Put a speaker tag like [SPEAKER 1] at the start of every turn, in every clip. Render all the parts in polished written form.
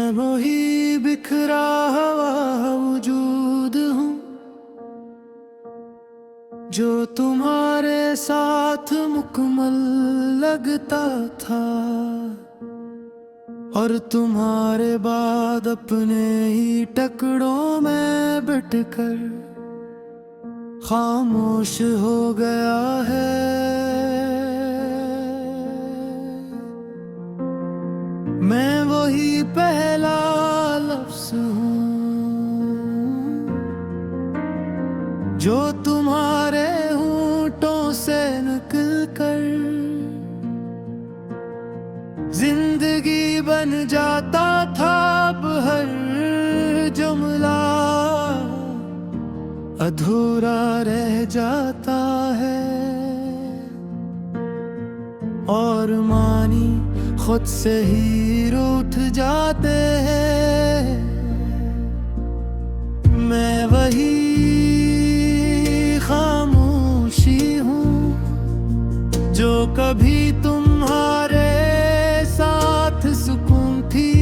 [SPEAKER 1] मैं वही बिखरा हुआ वजूद हूँ जो तुम्हारे साथ मुकम्मल लगता था, और तुम्हारे बाद अपने ही टुकड़ों में बटकर खामोश हो गया है। मैं वही पहला लफ्ज़ हूँ जो तुम्हारे होंठों से निकल कर जिंदगी बन जाता था। अब हर जुमला अधूरा रह जाता है, और मानी खुद से ही रूठ जाते हैं। मैं वही खामोशी हूँ जो कभी तुम्हारे साथ सुकून थी,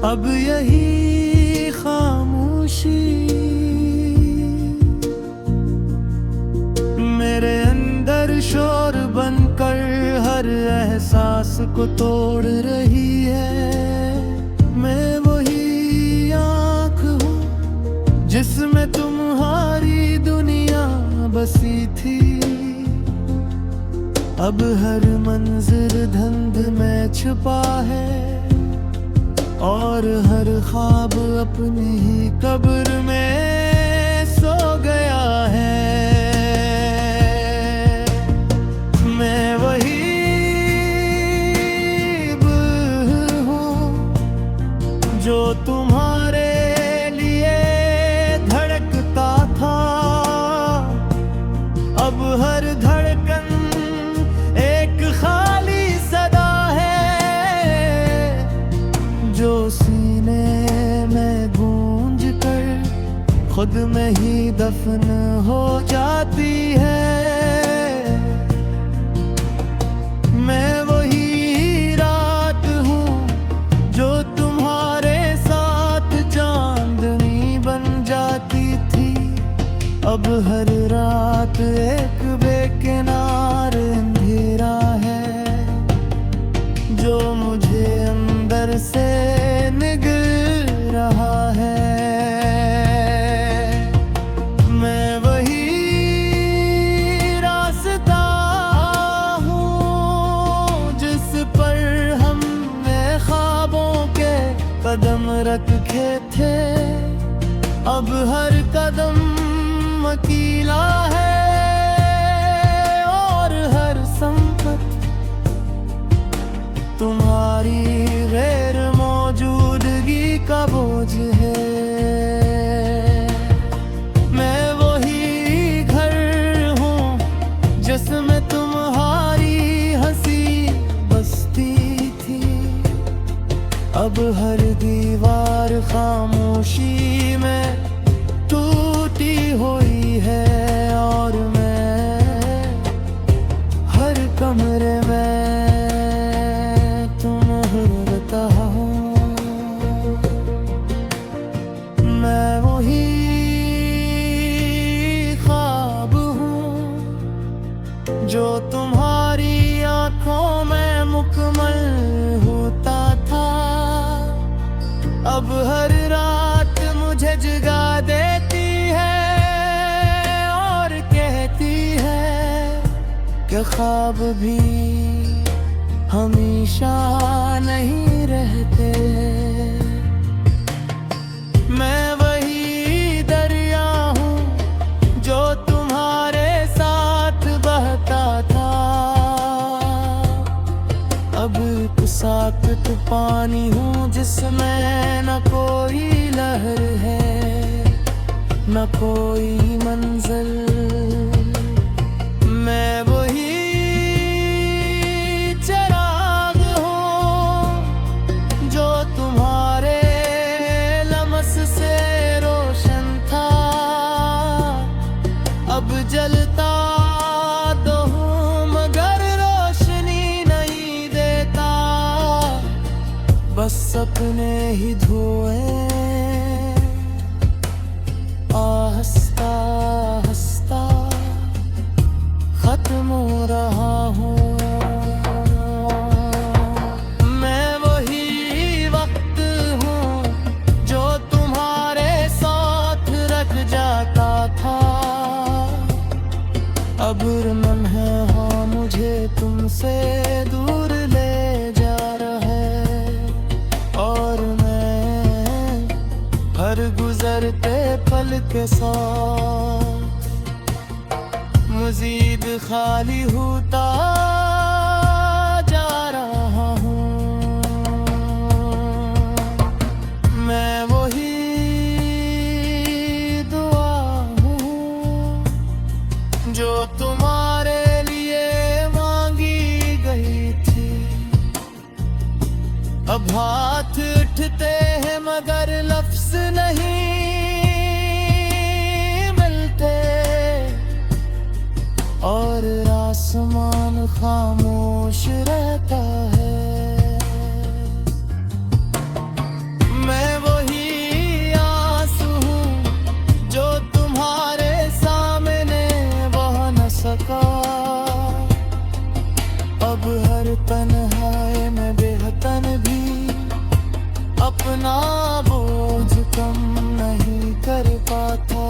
[SPEAKER 1] अब यही खामोशी मेरे अंदर शोर बनकर हर एहसास को तोड़ रही है। मैं वही आँख हूँ जिसमें तुम्हारी दुनिया बसी थी, अब हर मंजर धुंध में छुपा है, और हर ख्वाब अपनी ही कब्र में सो गया है। मैं वही हूँ जो तुम्हारे लिए धड़कता था, अब हर धड़कन एक खाली सदा है जो सीने में गूंज कर खुद में ही दफन हो जाती है। मैं वही रात हूँ जो तुम्हारे साथ चांदनी बन जाती थी, अब हर रात एक बेकिनार अंधेरा है जो मुझे अंदर से निगल रहा है। मैं वही रास्ता हूँ जिस पर हमने ख्वाबों के कदम रखे थे, अब हर कदम अकेला है, और हर संकट तुम्हारी गैर मौजूदगी का बोझ है। मैं वही घर हूँ जिसमें तुम्हारी हंसी बसती थी, अब हर दीवार खामोशी में टूटी हुई है, और मैं हर कमरे में तुम्हारा हूँ। मैं वही ख्वाब हूँ जो तुम्हारी आँखों में मुकम्मल होता था, अब हर रात मुझे जगा देती है और कहती है कि ख्वाब भी हमेशा नहीं रहते। मैं वही दरिया हूँ जो तुम्हारे साथ बहता था, अब साकत पानी हूँ जिसमें न कोई लहर है न कोई मंजिल। मैं वही चिराग हूँ जो तुम्हारे लम्स से रोशन था, अब जलता तो हूँ मगर रोशनी नहीं देता, बस अपने ही धोए आहिस्ता आहिस्ता खत्म हो रहा हूँ। मैं वही वक्त हूँ जो तुम्हारे साथ रख जाता था। अब मन है हाँ मुझे तुमसे दूर ले जा रहा है, और मैं हर गुजरते पल के साथ मजीद खाली होता जा रहा हूँ। मैं वही दुआ हूँ जो तुम्हारे लिए मांगी गई थी। अब हाथ उठते हैं मगर लफ्ज नहीं मिलते, और आसमान खामोश रहता है। मैं वही आंसू हूँ जो तुम्हारे सामने बह न सका। अब हर तन्हाई में बेहतन भी अपना बोझ कम नहीं कर पाता।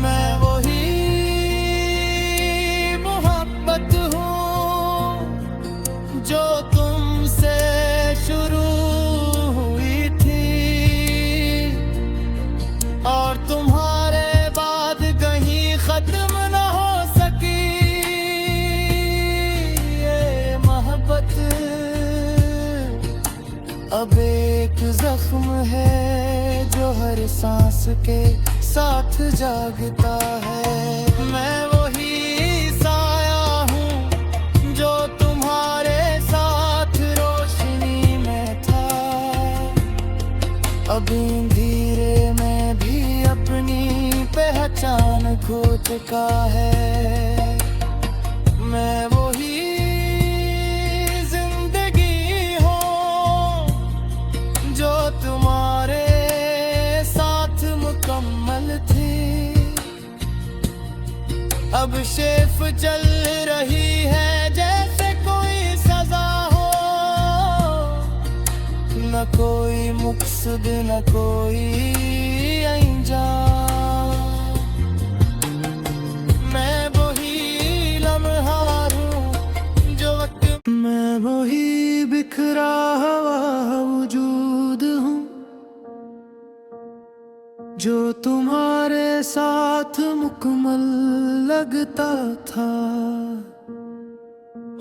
[SPEAKER 1] मैं वही मोहब्बत हूँ जो तुमसे शुरू हुई थी, और तुम्हारे बाद कहीं खत्म न हो सकी। ये मोहब्बत अब एक जख्म है जो हर सांस के साथ जागता है। मैं वही साया हूँ जो तुम्हारे साथ रोशनी में था। अभी धीरे में भी अपनी पहचान खो चुका है। मैं वही जिंदगी हूँ जो तुम्हारे साथ मुकम्मल थी। अब शेफ चल रही है जैसे कोई सजा हो, न कोई मकसद न कोई अंजाम। मैं वही लम्हा हूँ जो वक्त, मैं वही बिखरा हुआ वजूद हूँ जो तुम्हारे साथ मुकम्मल लगता था,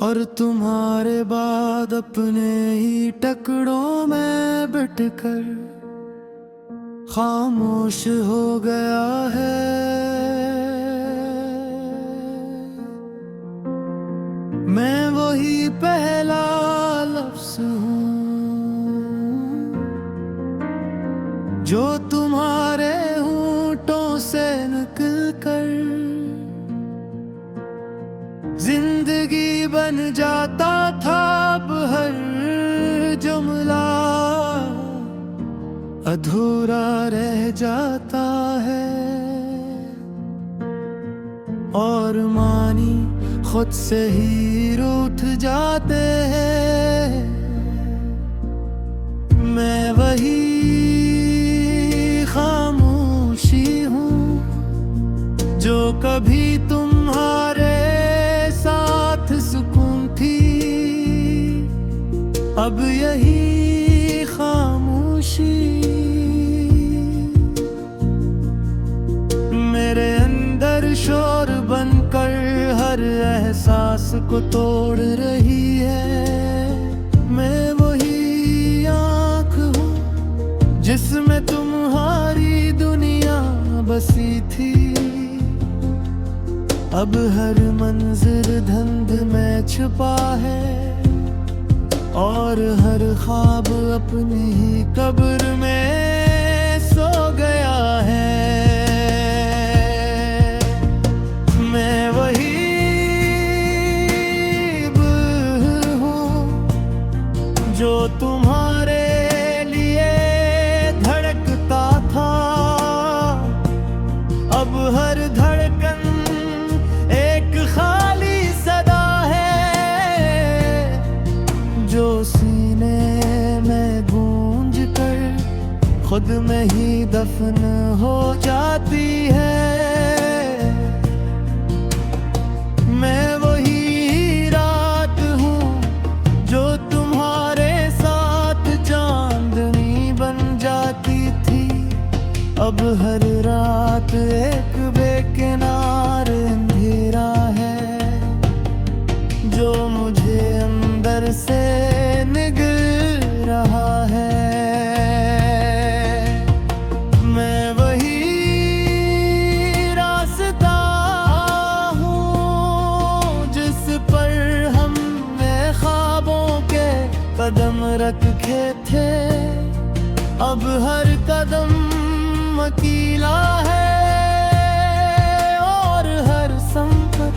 [SPEAKER 1] और तुम्हारे बाद अपने ही टुकड़ों में बटकर खामोश हो गया है। मैं वही पहला लफ्ज़ हूँ जो तुम्हारे होंठों से निकल कर जिंदगी बन जाता था। अब हर जुमला अधूरा रह जाता है, और मानी खुद से ही रूठ जाते हैं। मैं वही खामोशी हूँ जो कभी तुम्हारे साथ सुकून थी। अब यही खामोशी मेरे अंदर शोर बनकर हर एहसास को तोड़ रही है। मैं वही आँख हूँ जिसमें तुम्हारी दुनिया बसी थी। अब हर मंजर धुंध में छुपा है, और हर ख्वाब अपनी ही कब्र में सो गया है। मैं वही बुलबुल खुद में ही दफन हो जाती है। मैं वही रात हूँ जो तुम्हारे साथ चांदनी बन जाती थी। अब हर रात एक बेकिनार अंधेरा है जो मुझे अंदर से निगल रहा है। मैं वही रास्ता हूँ जिस पर हमने ख्वाबों के कदम रखे थे। अब हर कदम अकेला है और हर संकट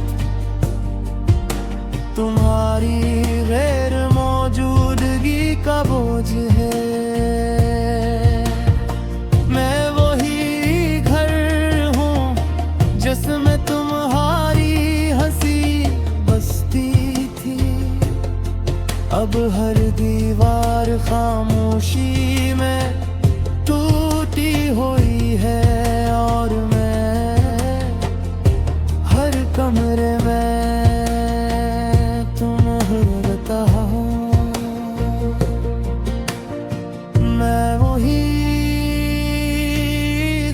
[SPEAKER 1] तुम्हारी गैर मौजूदगी का बोझ है। मैं वही घर हूँ जिसमें तुम्हारी हंसी बसती थी। अब हर दीवार खामोशी में टूटी हुई है और मैं हर कमरे में तुम्हें रहता हूँ। मैं वही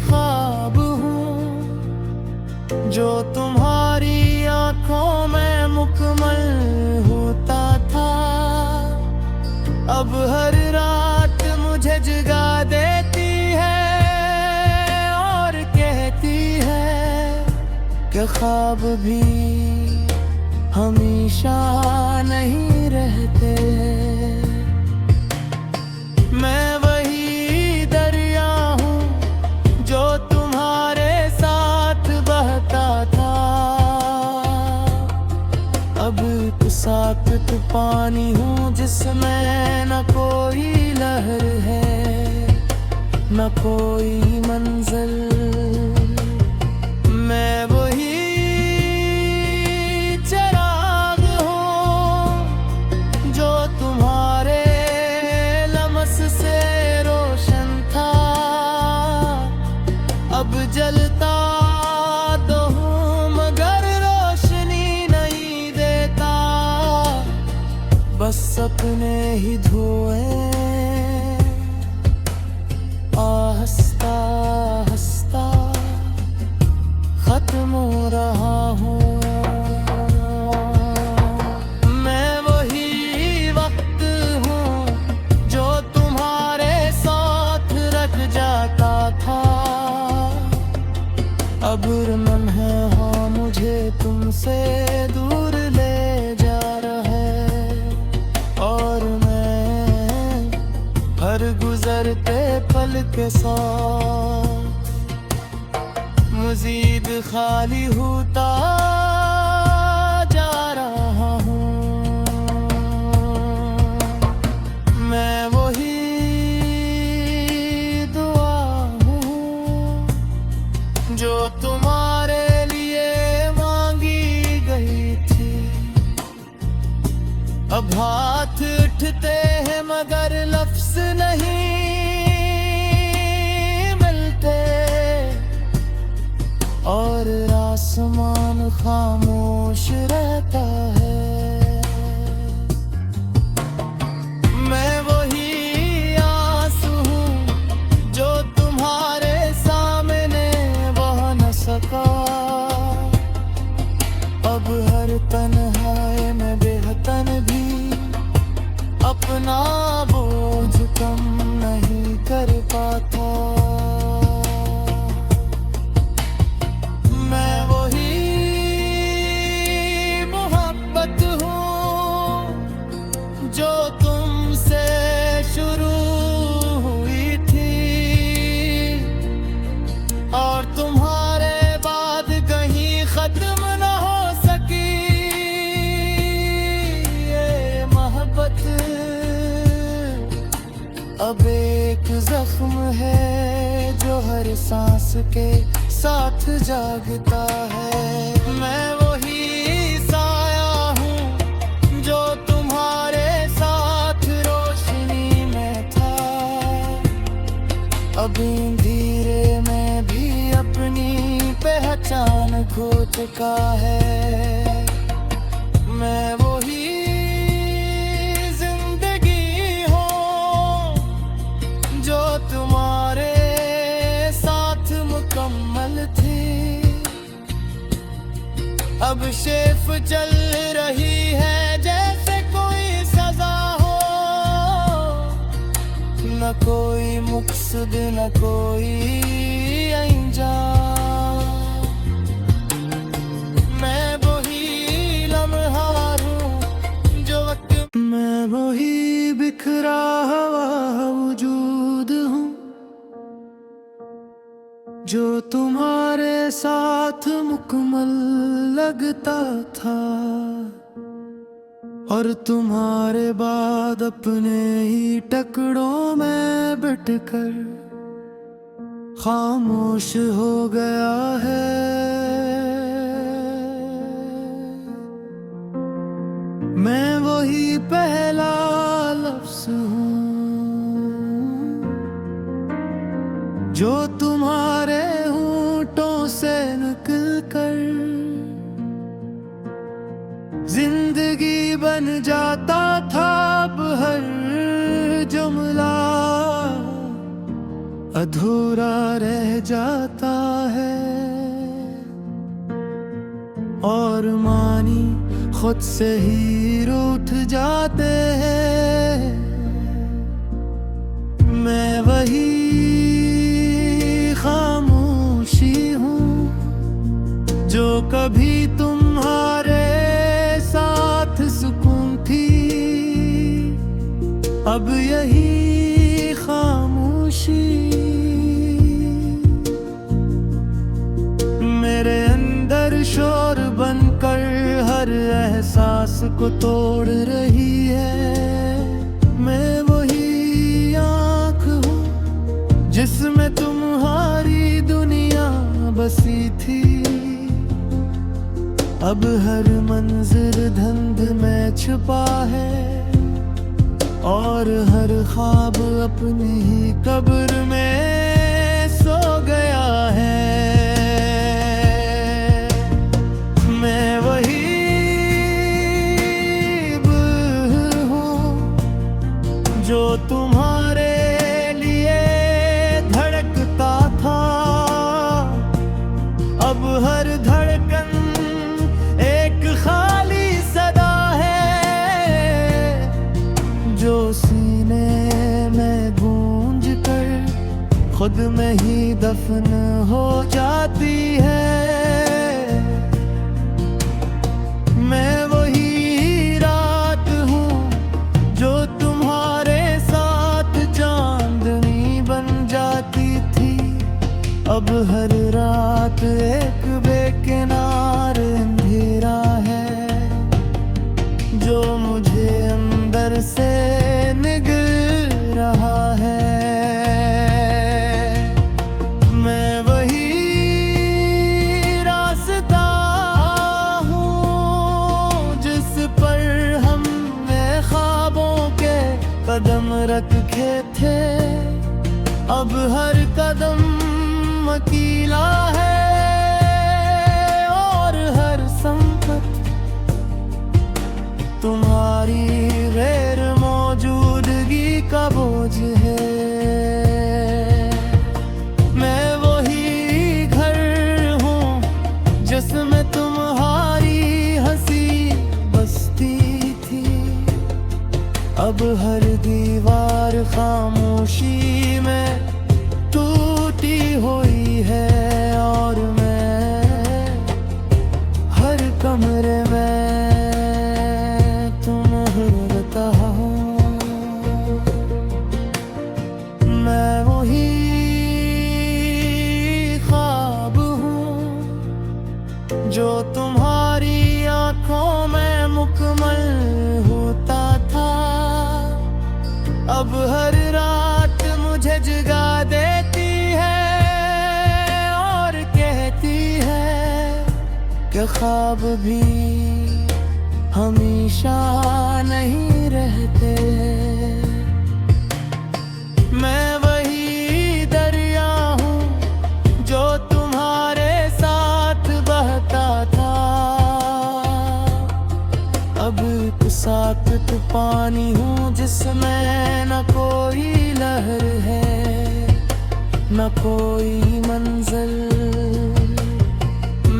[SPEAKER 1] ख्वाब हूँ जो तुम्हारी आंखों में मुकम्मल होता था। अब हर रात मुझे जगा देती है और कहती है कि ख्वाब भी हमेशा नहीं रहते। मैं वही दरिया हूँ जो तुम्हारे साथ बहता था। अब तो साकित पानी हूँ जिसमें न कोई लहर है न कोई मंजिल। मैं वही चिराग हूँ जो तुम्हारे लमस से रोशन था। अब जलता तो हूँ मगर रोशनी नहीं देता। बस अपने ही धुएं आहिस्ता आहिस्ता खत्म हो रहा हूँ। मैं वही वक्त हूँ जो तुम्हारे साथ रख जाता था। अब मन है हाँ मुझे तुमसे दूर ले जा रहा है और मैं हर गुजरते पल के साथ मजीद खाली होता जा रहा हूँ। मैं वही दुआ हूँ जो तुम्हारे लिए मांगी गई थी। अब हाथ उठते हैं मगर लफ्ज नहीं मिलते और आसमान खामोश रहता है। मैं वही आंसू हूँ जो तुम्हारे सामने बह न सका। अब हर तन्हाई में बेहतन भी अपना बोझ कम नहीं कर पाता। मैं वही मोहब्बत हूँ जो तुमसे शुरू हुई थी और तुम्हारे बाद कहीं खत्म न हो सकी। ये मोहब्बत अब एक जख्म है जो हर सांस के साथ जागता है। मैं वही साया हूँ जो तुम्हारे साथ रोशनी में था। लेकिन धीरे में भी अपनी पहचान खो चुका है। मैं वही जिंदगी हूँ जो तुम्हारे साथ मुकम्मल थी। अब शेफ चल रही है जैसे कोई सजा हो, न कोई मकसद न कोई अंजाम। मैं वही लम्हा हूँ जो वक्त, मैं वही बिखरा हुआ वजूद हूँ जो तुम्हारे साथ मुकम्मल लगता था, और तुम्हारे बाद अपने ही टुकड़ों में बटकर खामोश हो गया है। मैं वही पहला लफ्ज़ हूँ जो तुम्हारे होंठों से निकल कर जिंदगी बन जाता था। अब हर जुमला अधूरा रह जाता है, और मानी खुद से ही रूठ जाते हैं। मैं वही खामोशी हूँ जो कभी तुम्हारे साथ सुकून थी। अब यही खामोशी मेरे अंदर शोर बनकर हर एहसास को तोड़ रही है। मैं वही आँख हूँ जिसमें तुम्हारी दुनिया बसी थी। अब हर मंजर धुंध में छुपा है, और हर ख्वाब अपनी ही कब्र में सो गया है। मैं वही हूँ जो तुम्हारे लिए धड़कता था। अब हर धड़कन एक खाली सदा है जो सीने में गूंज कर खुद में ही दफन हो जाती है। मैं वही रात हूँ जो तुम्हारे साथ चांदनी बन जाती थी। अब हर रात एक बेकिनार अंधेरा है जो मुझे अंदर से निगल रहा है। मैं वही रास्ता हूँ जिस पर हमने ख्वाबों के कदम रखे थे। अब हर कदम अकेला है, और हर संकट तुम्हारी गैर मौजूदगी का बोझ है। मैं वही घर हूँ जिसमें तुम्हारी हंसी बसती थी। अब हर दीवार खामोशी में टूटी हुई है, और मैं हर कमरे में तुम्हें रहता हूँ। मैं वही ख्वाब हूँ जो तुम्हारी आँखों में मुकम्मल होता था। अब हर रात मुझे जगा देती है और कहती है कि ख्वाब भी हमेशा नहीं रहते। मैं वही दरिया एक पानी हूँ जिसमें न कोई लहर है न कोई मंजिल।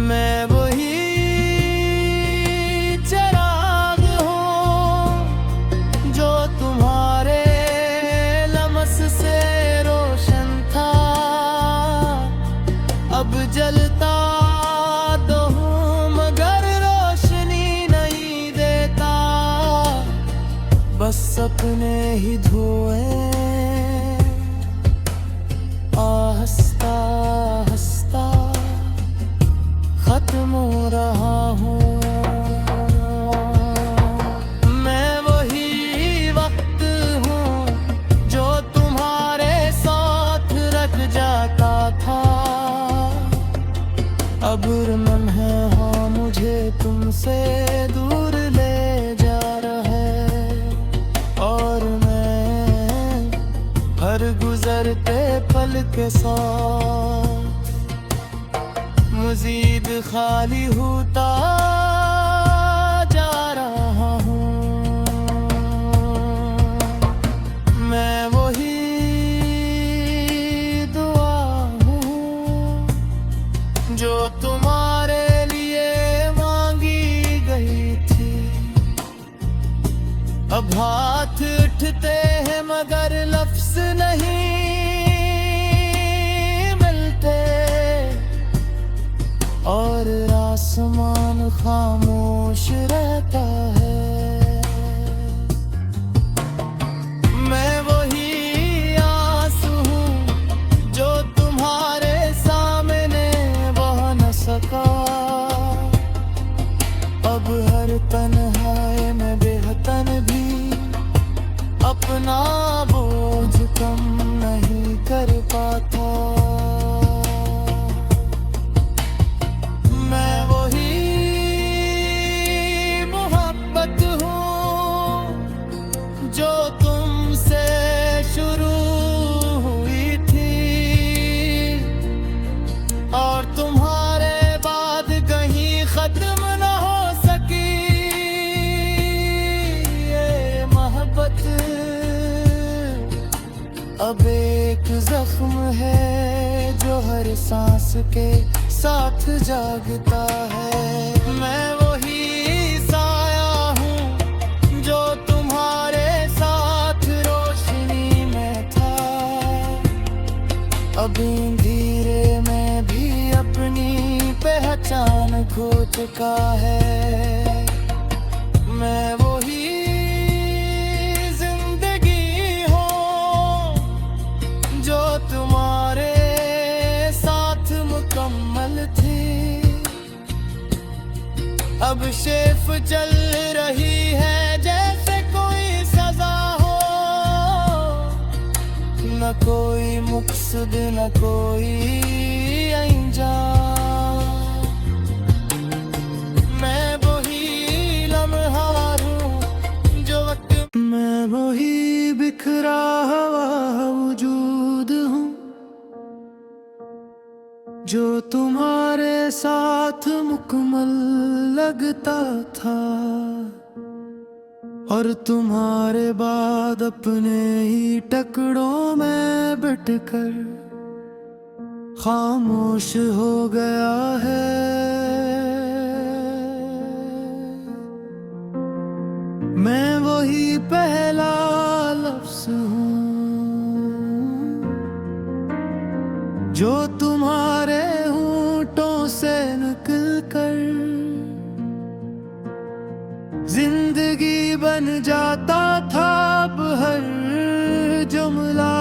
[SPEAKER 1] मैं वही चिराग हूँ जो तुम्हारे लमस से रोशन था। अब जलता तो हूँ मगर रोशनी नहीं देता। बस अपने ही धुएं आहिस्ता आहिस्ता खत्म हो रहा हूँ। मैं वही वक्त हूँ जो तुम्हारे साथ रख जाता था। अब मन है हाँ मुझे तुमसे दूर ले जा रहा है। और मैं हर गुजरते पल के साथ मजीद खाली होता जा रहा हूँ। मैं वही दुआ हूँ जो तुम्हारे लिए मांगी गई थी। अब हाथ उठते हैं मगर लफ्ज नहीं मिलते। और आसमान खामोश रहता है। मैं वही आंसू हूँ जो तुम्हारे सामने बह न सका। अब हर तन्हाई में बेहतन भी अपना बोझ कम नहीं कर पाता। मैं वही मोहब्बत हूँ जो तुमसे शुरू हुई थी और तुम्हारे बाद कहीं खत्म न हो सकी। ये मोहब्बत अब एक जख्म है जो हर सांस के साथ जागता है। मैं वही साया हूँ जो तुम्हारे साथ रोशनी में था। अभी धीरे में भी अपनी पहचान खो चुका है। मैं वही जिंदगी हूँ जो तुम्हारे साथ मुकम्मल थी। अब शेफ चल रही है जैसे कोई सजा हो। न कोई मकसद न कोई अंजाम। मैं वही लम्हा हूँ जो वक्त। मैं वही बिखरा हुआ वजूद हूँ जो तुम्हारे साथ मुकम्मल लगता था। और तुम्हारे बाद अपने ही टुकड़ों में बटकर खामोश हो गया है। मैं वही पहला लफ्ज़ हूँ जो तुम्हारे होंठों से निकल कर जिंदगी बन जाता था। अब हर जुमला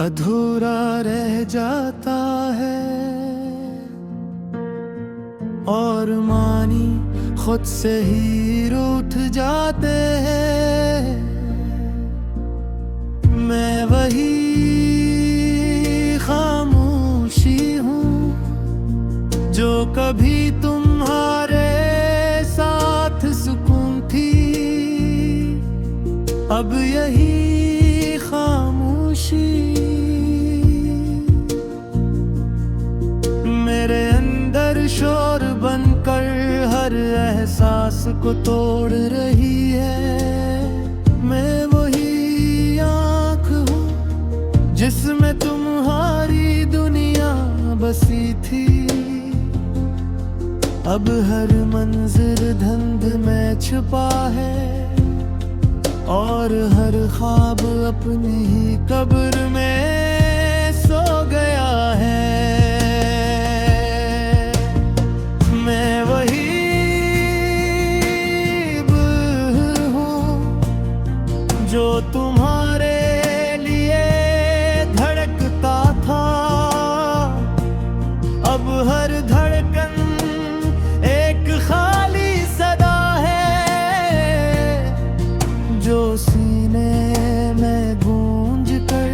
[SPEAKER 1] अधूरा रह जाता है और मानी खुद से ही रूठ जाते हैं। मैं वही खामोशी हूँ जो कभी तुम्हारे साथ सुकून थी। अब यही खामोशी मेरे अंदर शोर बनकर हर एहसास को तोड़ रही है। मैं वही आँख हूँ जिसमें तुम्हारी दुनिया बसी थी। अब हर मंजर धुंध में छुपा है और हर ख्वाब अपनी ही कब्र में सो गया है। मैं वही हूँ जो तुम्हारे लिए धड़कता था। अब हर धड़कन एक खाली सदा है जो सीने में गूंज कर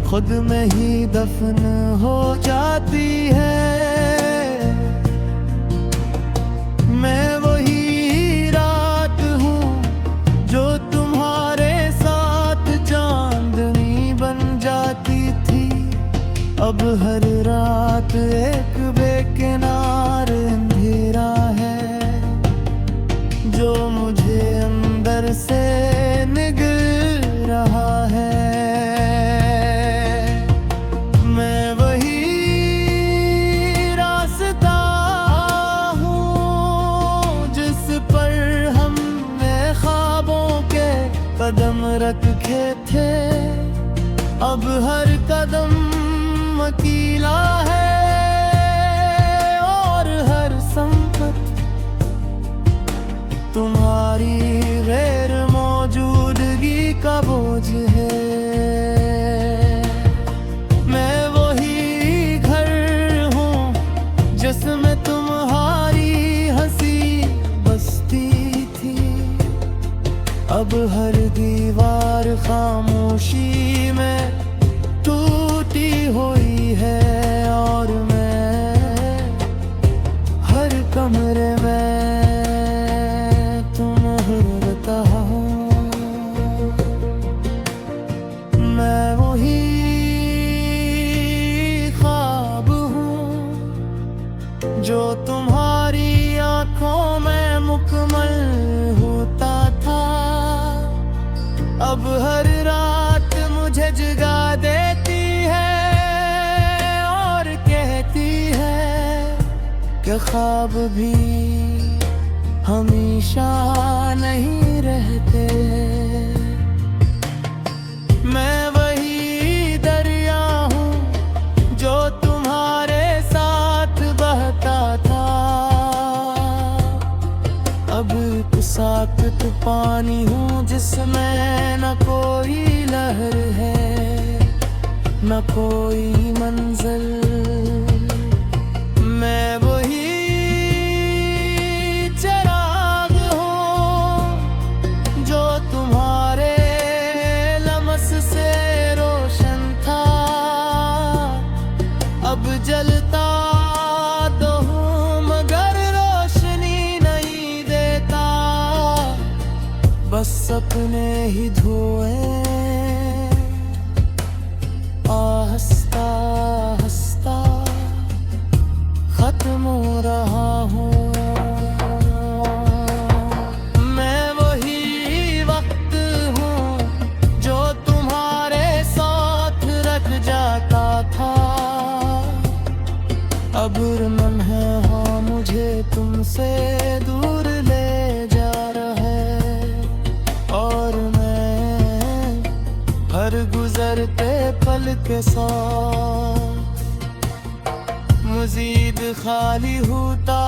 [SPEAKER 1] खुद में ही दफन हो जाती है। मैं वही रात हूँ जो तुम्हारे साथ चांदनी बन जाती थी। अब हर रात एक बेकिनार अंधेरा है जो मुझे अंदर से निगल रहा है। मैं वही रास्ता हूँ जिस पर हमने ख्वाबों के कदम रखे थे। अब हर कदम अकेला है और हर संकट तुम्हारी गैर मौजूदगी का बोझ है। मैं वही घर हूँ जिसमें तुम्हारी हंसी बसती थी। अब हर दीवार खामोशी में टूटी हुई है और मैं हर कमरे में तुम्हारा हूँ। मैं वही ख्वाब हूँ जो तुम्हारी आँखों में मुकम्मल होता था। अब हर रात मुझे जगा देती है और कहती है कि ख्वाब भी हमेशा नहीं रहते। मैं वही दरिया हूँ जो तुम्हारे साथ बहता था। अब साकत पानी हूँ जिसमें न कोई लहर है न कोई मंजिल। मैं वही चिराग हूँ जो तुम्हारे लम्स से रोशन था। अब जलता तो हूँ मगर रोशनी नहीं देता। बस अपने ही धुएं आहिस्ता आहिस्ता खत्म हो रहा हूँ। मैं वही वक्त हूँ जो तुम्हारे साथ रख जाता था। अब मन है हाँ मुझे तुमसे दूर ले जा रहा है और मैं हर गुजरते पल के साथ मजीद खाली होता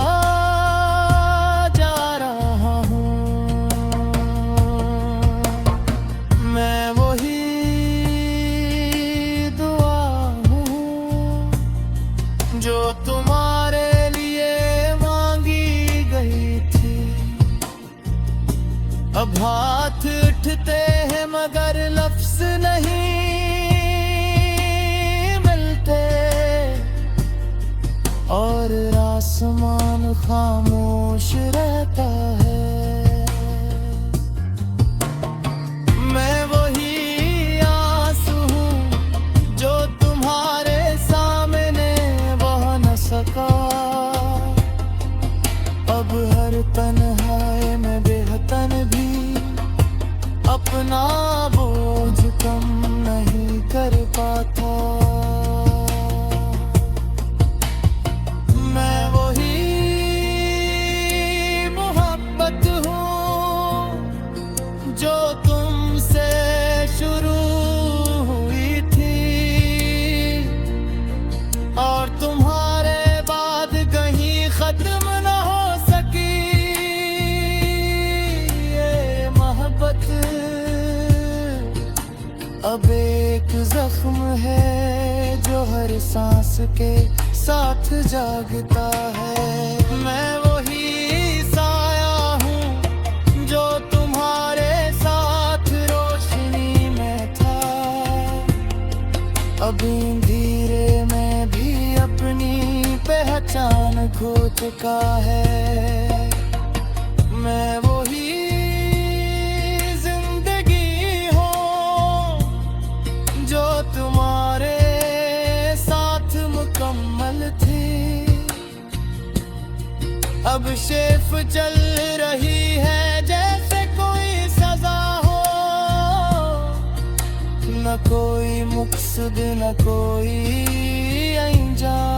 [SPEAKER 1] जा रहा हूँ। मैं वही दुआ हूँ जो तुम्हारे लिए मांगी गई थी। अब हाथ उठते हैं मगर लफ्ज नहीं मिलते और आसमान खामोश रहता है। मैं वही आंसू हूँ जो तुम्हारे सामने बह न सका। अब है अब एक जख्म है जो हर सांस के साथ जागता है। मैं वही साया हूँ जो तुम्हारे साथ रोशनी में था। अभी धीरे में भी अपनी पहचान खो चुका है। मैं वही जिंदगी हूँ जो तुम्हारे साथ मुकम्मल थी। अब शेफ चल रही है जैसे कोई सजा हो, न कोई मकसद न कोई अंजाम।